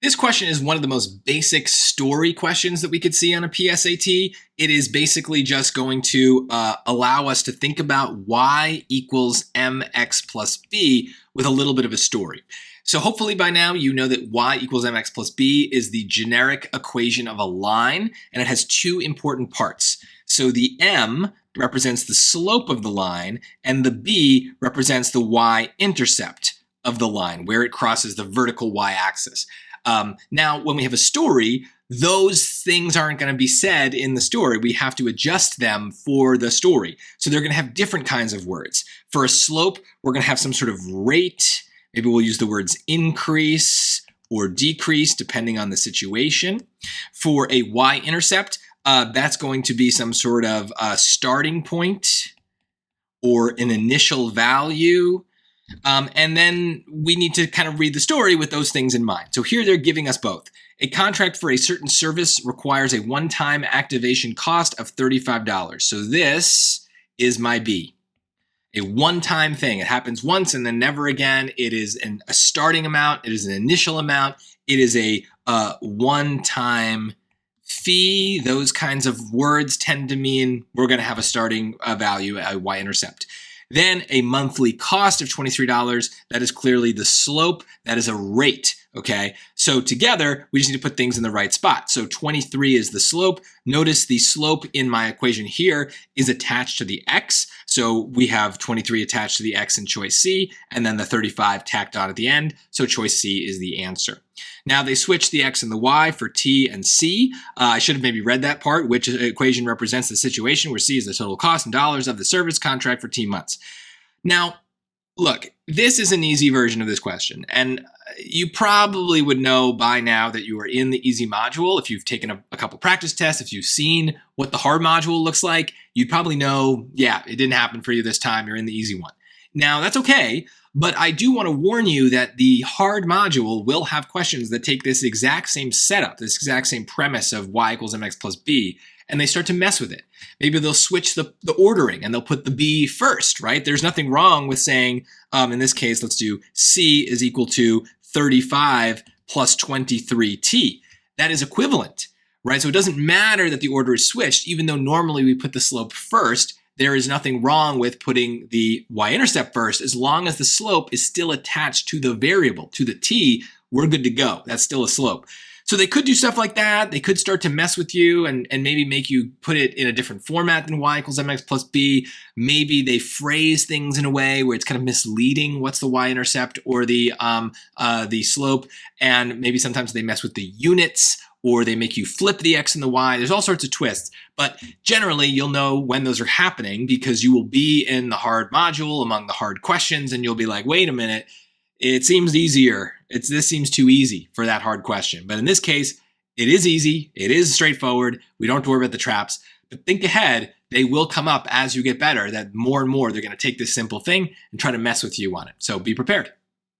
This question is one of the most basic story questions that we could see on a PSAT. It is basically just going to allow us to think about y equals mx plus b with a little bit of a story. So hopefully by now you know that y equals mx plus b is the generic equation of a line, and it has two important parts. So the m represents the slope of the line, and the b represents the y-intercept of the line, where it crosses the vertical y-axis. Now, when we have a story, those things aren't going to be said in the story. We have to adjust them for the story. So they're going to have different kinds of words. For a slope, we're going to have some sort of rate. Maybe we'll use the words increase or decrease, depending on the situation. For a y-intercept, that's going to be some sort of starting point or an initial value. And then we need to kind of read the story with those things in mind. So here they're giving us both. A contract for a certain service requires a one-time activation cost of $35. So this is my B. A one-time thing. It happens once and then never again. It is a starting amount. It is an initial amount. It is a one-time fee. Those kinds of words tend to mean we're going to have a starting value, a y-intercept. Then a monthly cost of $23, that is clearly the slope, that is a rate, okay? So together, we just need to put things in the right spot. So 23 is the slope. Notice the slope in my equation here is attached to the x. So we have 23 attached to the x in choice C, and then the 35 tacked on at the end. So choice C is the answer. Now they switched the x and the y for t and c. I should have maybe read that part, which equation represents the situation where c is the total cost in dollars of the service contract for t months. Now, look, this is an easy version of this question, and you probably would know by now that you are in the easy module. If you've taken a couple practice tests, if you've seen what the hard module looks like, you'd probably know, yeah, it didn't happen for you this time, you're in the easy one. Now, that's okay. But I do want to warn you that the hard module will have questions that take this exact same setup, this exact same premise of y equals mx plus b, and they start to mess with it. Maybe they'll switch the ordering and they'll put the b first, right? There's nothing wrong with saying, in this case, let's do c is equal to 35 plus 23t. That is equivalent, right? So it doesn't matter that the order is switched, even though normally we put the slope first. There is nothing wrong with putting the y-intercept first. As long as the slope is still attached to the variable, to the t, we're good to go. That's still a slope. So they could do stuff like that. They could start to mess with you and maybe make you put it in a different format than y equals mx plus b. Maybe they phrase things in a way where it's kind of misleading what's the y-intercept or the slope. And maybe sometimes they mess with the units, or they make you flip the x and the y. There's all sorts of twists. But generally, you'll know when those are happening because you will be in the hard module among the hard questions, and you'll be like, wait a minute, it seems easier. This seems too easy for that hard question. But in this case, it is easy. It is straightforward. We don't have to worry about the traps. But think ahead. They will come up as you get better, that more and more they're going to take this simple thing and try to mess with you on it. So be prepared.